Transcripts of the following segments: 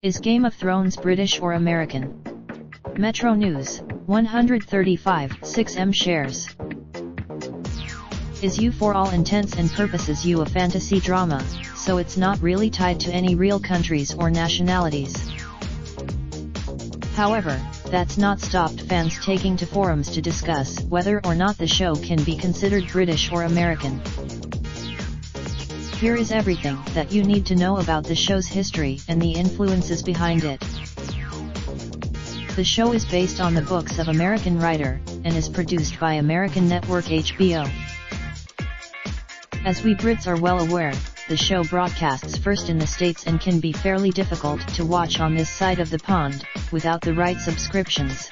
Is Game of Thrones British or American? Metro News, 135, 6M shares. Is You for all intents and purposes You a fantasy drama, so it's not really tied to any real countries or nationalities. However, that's not stopped fans taking to forums to discuss whether or not the show can be considered British or American. Here is everything that you need to know about the show's history and the influences behind it. The show is based on the books of American writer, and is produced by American network HBO. As we Brits are well aware, the show broadcasts first in the States and can be fairly difficult to watch on this side of the pond, without the right subscriptions.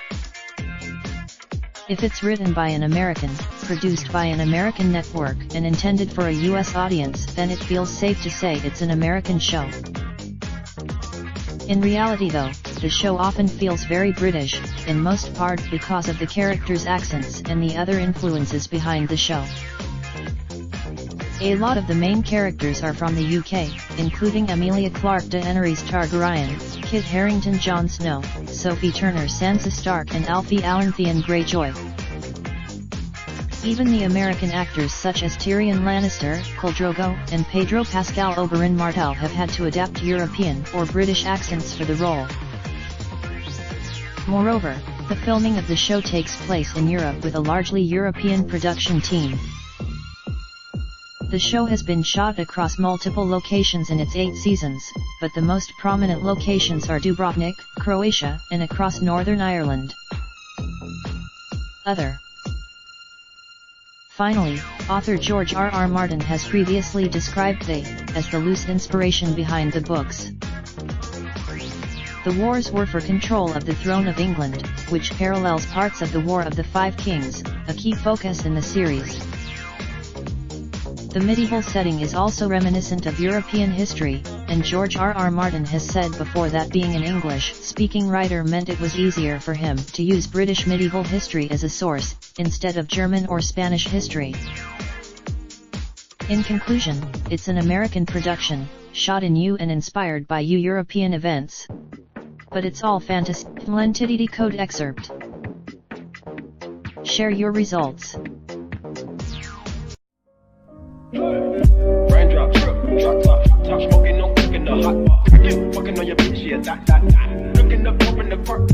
If it's written by an American, produced by an American network, and intended for a US audience, then it feels safe to say it's an American show. In reality though, the show often feels very British, in most part because of the characters' accents and the other influences behind the show. A lot of the main characters are from the UK, including Emilia Clarke Daenerys Targaryen, Kit Harington Jon Snow, Sophie Turner Sansa Stark and Alfie Allen Theon Greyjoy. Even the American actors such as Tyrion Lannister, Khal Drogo, and Pedro Pascal Oberyn Martell have had to adapt European or British accents for the role. Moreover, the filming of the show takes place in Europe with a largely European production team. The show has been shot across multiple locations in its 8 seasons, but the most prominent locations are Dubrovnik, Croatia, and across Northern Ireland. Finally, author George R.R. Martin has previously described they as the loose inspiration behind the books. The wars were for control of the throne of England, which parallels parts of the War of the Five Kings, a key focus in the series. The medieval setting is also reminiscent of European history, and George R.R. Martin has said before that being an English-speaking writer meant it was easier for him to use British medieval history as a source, instead of German or Spanish history. In conclusion, it's an American production, shot in U and inspired by European events. But it's all fantasy. Entity code excerpt. Share your results. Raindrop, drop top smoking, no cooking the hot pot. Fucking on your bitch, yeah, that. Looking up, open the park.